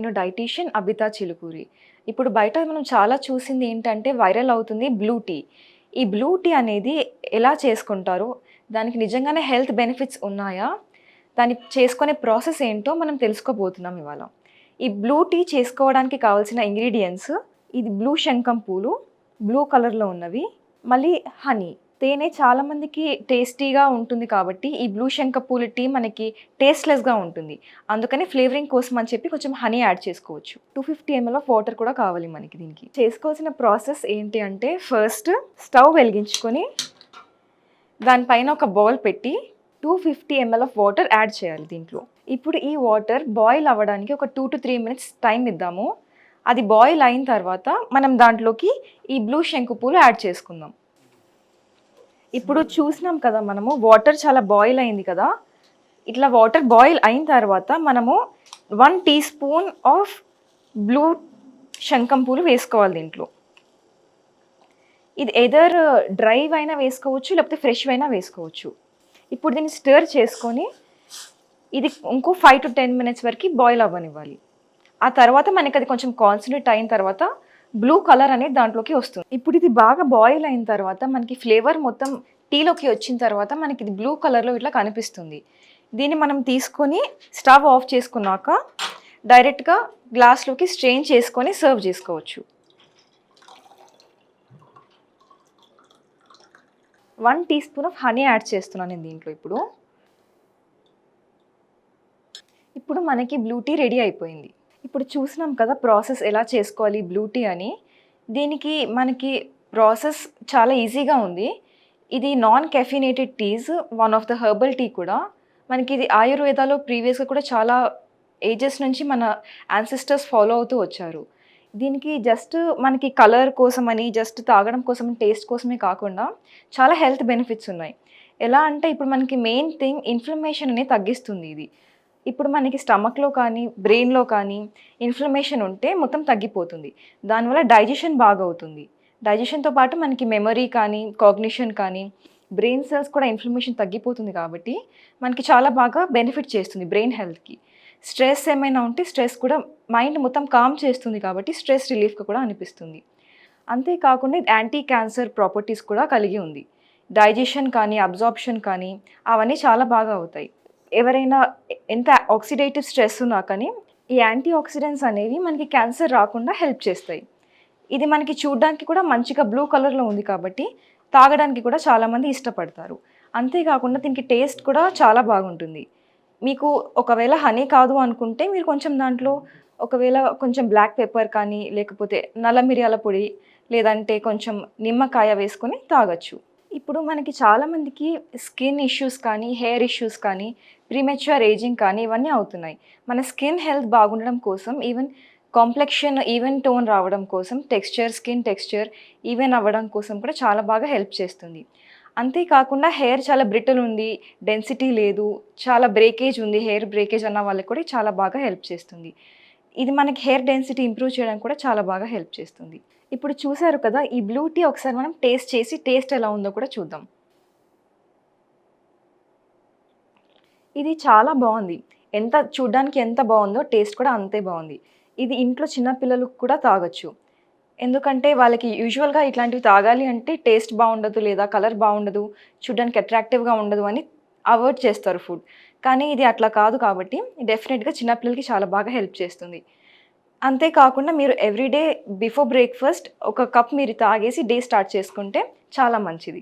నేను డైటీషియన్ అబితా చిలుకూరి. ఇప్పుడు బయట మనం చాలా చూసింది ఏంటంటే వైరల్ అవుతుంది బ్లూ టీ. ఈ బ్లూ టీ అనేది ఎలా చేసుకుంటారు? దానికి నిజంగానే హెల్త్ బెనిఫిట్స్ ఉన్నాయా? దాన్ని చేసుకునే ప్రాసెస్ ఏంటో మనం తెలుసుకోబోతున్నాం ఇవాళ. ఈ బ్లూ టీ చేసుకోవడానికి కావాల్సిన ఇంగ్రీడియెంట్స్ ఇది బ్లూ శంఖం పూలు, బ్లూ కలర్‌లో ఉన్నవి. మళ్ళీ హనీ. తేనె చాలామందికి టేస్టీగా ఉంటుంది కాబట్టి ఈ బ్లూ శంఖపూల టీ మనకి టేస్ట్‌లెస్‌గా ఉంటుంది. అందుకని ఫ్లేవరింగ్ కోసం అని చెప్పి కొంచెం హనీ యాడ్ చేసుకోవచ్చు. 250 ఎంఎల్ ఆఫ్ వాటర్ కూడా కావాలి మనకి దీనికి. చేసుకోవాల్సిన ప్రాసెస్ ఏంటి అంటే ఫస్ట్ స్టవ్ వెలిగించుకొని దానిపైన ఒక బౌల్ పెట్టి 250 ఎంఎల్ ఆఫ్ వాటర్ యాడ్ చేయాలి దీంట్లో. ఇప్పుడు ఈ వాటర్ బాయిల్ అవ్వడానికి ఒక 2-3 మినిట్స్ టైం ఇద్దాము. అది బాయిల్ అయిన తర్వాత మనం దాంట్లోకి ఈ బ్లూ శంకుపూలు యాడ్ చేసుకుందాం. ఇప్పుడు చూసినాం కదా మనము వాటర్ చాలా బాయిల్ అయింది కదా. ఇట్లా వాటర్ బాయిల్ అయిన తర్వాత మనము 1 టీ స్పూన్ ఆఫ్ బ్లూ శంఖం పూలు వేసుకోవాలి దీంట్లో. ఇది ఎదర్ డ్రై అయినా వేసుకోవచ్చు లేకపోతే ఫ్రెష్ అయినా వేసుకోవచ్చు. ఇప్పుడు దీన్ని స్టిర్ చేసుకొని ఇది ఇంకో 5-10 మినిట్స్ వరకు బాయిల్ అవ్వనివ్వాలి. ఆ తర్వాత మనకి అది కొంచెం కాన్సన్ట్రేట్ అయిన తర్వాత బ్లూ కలర్ అనేది దాంట్లోకి వస్తుంది. ఇప్పుడు ఇది బాగా బాయిల్ అయిన తర్వాత మనకి ఫ్లేవర్ మొత్తం టీలోకి వచ్చిన తర్వాత మనకి ఇది బ్లూ కలర్లో ఇట్లా కనిపిస్తుంది. దీన్ని మనం తీసుకొని స్టవ్ ఆఫ్ చేసుకున్నాక డైరెక్ట్గా గ్లాస్లోకి స్ట్రెయిన్ చేసుకొని సర్వ్ చేసుకోవచ్చు. 1 teaspoon of honey add చేస్తున్నాను నేను దీంట్లో. ఇప్పుడు మనకి బ్లూ టీ రెడీ అయిపోయింది. ఇప్పుడు చూసినాం కదా ప్రాసెస్ ఎలా చేసుకోవాలి బ్లూ టీ అని. దీనికి మనకి ప్రాసెస్ చాలా ఈజీగా ఉంది. ఇది non caffeinated teas, one of the herbal tea కూడా. మనకి ఇది ఆయుర్వేదాలో ప్రీవియస్గా కూడా చాలా ఏజెస్ నుంచి మన యాన్సిస్టర్స్ ఫాలో అవుతూ వచ్చారు. దీనికి జస్ట్ మనకి కలర్ కోసమని, జస్ట్ తాగడం కోసం, టేస్ట్ కోసమే కాకుండా చాలా హెల్త్ బెనిఫిట్స్ ఉన్నాయి. ఎలా అంటే ఇప్పుడు మనకి మెయిన్ థింగ్ ఇన్ఫ్లమేషన్ అనేది తగ్గిస్తుంది ఇది. ఇప్పుడు మనకి స్టమక్‌లో కానీ, బ్రెయిన్‌లో కానీ ఇన్ఫ్లమేషన్ ఉంటే మొత్తం తగ్గిపోతుంది. దానివల్ల డైజెషన్ బాగా అవుతుంది. డైజెషన్‌తో పాటు మనకి మెమరీ కానీ, కాగ్నిషన్ కానీ, బ్రెయిన్ సెల్స్ కూడా ఇన్ఫ్లమేషన్ తగ్గిపోతుంది కాబట్టి మనకి చాలా బాగా బెనిఫిట్ చేస్తుంది బ్రెయిన్ హెల్త్‌కి. స్ట్రెస్ ఏమైనా ఉంటే స్ట్రెస్ కూడా మైండ్ మొత్తం కామ్ చేస్తుంది కాబట్టి స్ట్రెస్ రిలీఫ్‌గా కూడా అనిపిస్తుంది. అంతేకాకుండా ఇది యాంటీ క్యాన్సర్ ప్రాపర్టీస్ కూడా కలిగి ఉంది. డైజెషన్ కానీ, అబ్జార్ప్షన్ కానీ అవన్నీ చాలా బాగా అవుతాయి. ఎవరైనా ఎంత ఆక్సిడేటివ్ స్ట్రెస్ ఉన్నా కానీ ఈ యాంటీ ఆక్సిడెంట్స్ అనేవి మనకి క్యాన్సర్ రాకుండా హెల్ప్ చేస్తాయి. ఇది మనకి చూడడానికి కూడా మంచిగా బ్లూ కలర్‌లో ఉంది కాబట్టి తాగడానికి కూడా చాలామంది ఇష్టపడతారు. అంతేకాకుండా దీనికి టేస్ట్ కూడా చాలా బాగుంటుంది. మీకు ఒకవేళ హనీ కాదు అనుకుంటే మీరు కొంచెం దాంట్లో ఒకవేళ కొంచెం బ్లాక్ పెప్పర్ కానీ, లేకపోతే నల్ల మిరియాల పొడి, లేదంటే కొంచెం నిమ్మకాయ వేసుకొని తాగొచ్చు. ఇప్పుడు మనకి చాలామందికి స్కిన్ ఇష్యూస్ కానీ, హెయిర్ ఇష్యూస్ కానీ, ప్రీమెచ్యూర్ ఏజింగ్ కానీ ఇవన్నీ అవుతున్నాయి. మన స్కిన్ హెల్త్ బాగుండడం కోసం ఈవెన్ కాంప్లెక్షన్ ఈవెన్ టోన్ రావడం కోసం స్కిన్ టెక్స్చర్ ఈవెన్ అవ్వడం కోసం కూడా చాలా బాగా హెల్ప్ చేస్తుంది. అంతేకాకుండా హెయిర్ చాలా బ్రిటిల్ ఉంది, డెన్సిటీ లేదు, చాలా బ్రేకేజ్ ఉంది, హెయిర్ బ్రేకేజ్ అన్న వాళ్ళకి కూడా చాలా బాగా హెల్ప్ చేస్తుంది. ఇది మనకి హెయిర్ డెన్సిటీ ఇంప్రూవ్ చేయడానికి కూడా చాలా బాగా హెల్ప్ చేస్తుంది. ఇప్పుడు చూసారు కదా ఈ బ్లూ టీ ఒకసారి మనం టేస్ట్ చేసి టేస్ట్ ఎలా ఉందో కూడా చూద్దాం. ఇది చాలా బాగుంది. చూడ్డానికి ఎంత బాగుందో టేస్ట్ కూడా అంతే బాగుంది. ఇది ఇంట్లో చిన్న పిల్లలకు కూడా తాగొచ్చు. ఎందుకంటే వాళ్ళకి యూజువల్‌గా ఇట్లాంటివి తాగాలి అంటే టేస్ట్ బాగుండదు, లేదా కలర్ బాగుండదు, చూడ్డానికి అట్రాక్టివ్‌గా ఉండదు అని అవాయిడ్ చేస్తారు ఫుడ్. కానీ ఇది అట్లా కాదు కాబట్టి డెఫినెట్‌గా చిన్న పిల్లలకి చాలా బాగా హెల్ప్ చేస్తుంది. అంతేకాకుండా మీరు ఎవ్రీడే బిఫోర్ బ్రేక్‌ఫాస్ట్ ఒక కప్ మీరు తాగేసి డే స్టార్ట్ చేసుకుంటే చాలా మంచిది.